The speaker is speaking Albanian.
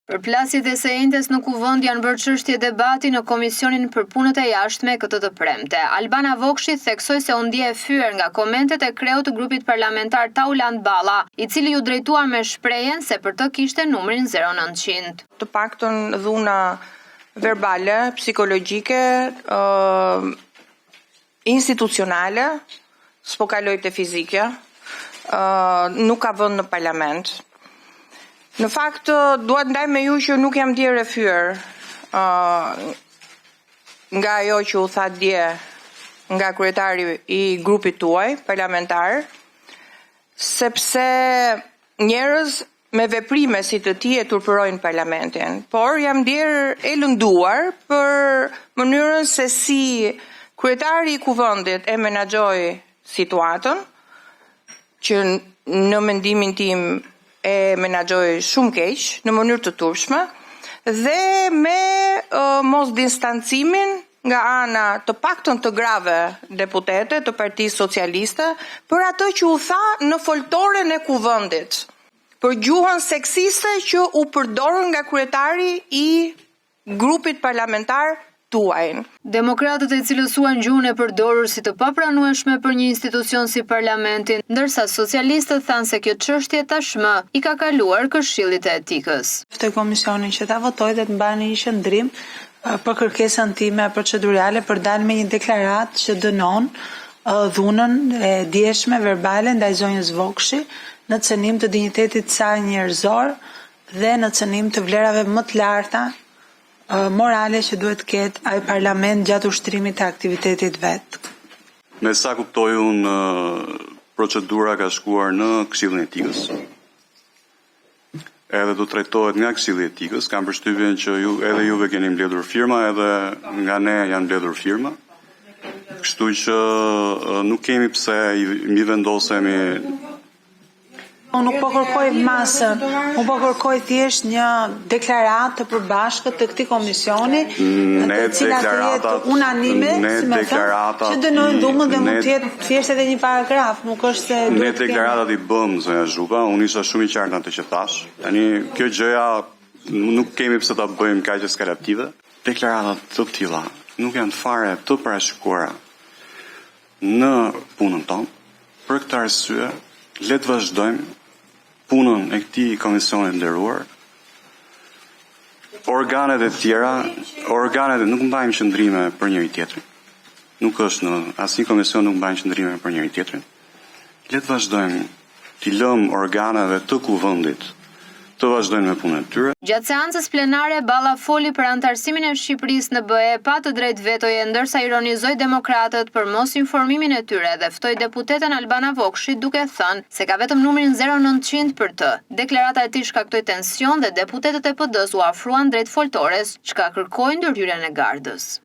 Përplasjet e së në kuvend janë bërë çështje debati në Komisionin për Punët e Jashtme këtë të premte. Albana Vokshi theksoi se u ndje e fyer nga komentet e kreut të grupit parlamentar Tauland Balla, i cili ju drejtua me shprehjen se për të kishte numrin 0900. Të paktën dhuna verbale, psikologjike, institucionale, s'po kaloj te fizike, nuk ka vënd në parlament. Në fakt, duat ndaj me ju që nuk jam dje refyer nga ajo që u tha dje nga kryetari i grupit tuaj parlamentar, sepse njerëz me veprime si të ti e turpërojnë parlamentin, por jam djerë e lënduar për mënyrën se si kryetari i kuvendit e menaxhoi situatën, që në mendimin tim e menaxhoi shumë keq, në mënyrë të turpshme, dhe me mos distancimin nga ana të paktën të grave deputete të Partisë Socialiste për atë që u tha në foltoren e kuvendit, për gjuhën seksiste që u përdorën nga kryetari i grupit parlamentar tuaj. Demokratët e cilësuan gjuhën e përdorur si të papranueshme për një institucion si parlamentin, ndërsa socialistët thanë se kjo çështje tashmë i ka kaluar Këshillit e Etikës. Te komisionin që ta votoj dhe të mbani një qendrim për kërkesën time procedurale për dalë me një deklaratë që dënon dhunën e djeshme verbale ndaj zonjës Vokshi në cënim të dinjitetit saj njerëzor dhe në cënim të vlerave më të larta morale që duhet ketë ai parlament gjatë ushtrimit të aktivitetit vet. Me sa kuptoj unë, procedura ka shkuar në Këshillin e Etikës. Edhe do trajtohet nga Këshilli i Etikës, kam përshtypjen që edhe juve keni mbledhur firma, edhe nga ne janë mbledhur firma. Kështu që nuk kemi pse mi vendosemi. Unë nuk po kërkoj masën, unë po kërkoj thjesht një deklaratë të përbashkët të këtij komisioni, ne deklaratat unanime, si më thënë, që dënojnë dhunën dhe mund të jetë thjesht edhe një paragraf, nuk është se ne deklaratat i bëm zonja Zhupa, unë isha shumë i qartë atë që thash. Tani kjo gjëja nuk kemi pse ta bëjmë kaq eskalative. Deklaratat të tilla nuk janë fare të parashikuara në punën tonë. Për këtë arsye, le të vazhdojmë punën e këtij komisioni të nderuar. Organet e tjera, nuk mbajnë qëndrime për njëri tjetrin. Nuk është në asnjë komision nuk mbajnë qëndrime për njëri tjetrin. Le të vazhdojmë t'i lëmë organeve të kuvendit të vazhdojnë me punën e tyre. Gjatë seancës plenare, Balla foli për antarësimin e Shqipërisë në BE pa të drejtë vetoje, ndërsa ironizoi demokratët për mos informimin e tyre dhe ftoi deputeten Albana Vokshi duke thënë se ka vetëm numrin 0900 për të. Deklarata e tij shkaktoi tension dhe deputetët e PD-s u afruan drejt foltores, çka kërkoi ndërhyrjen e gardës.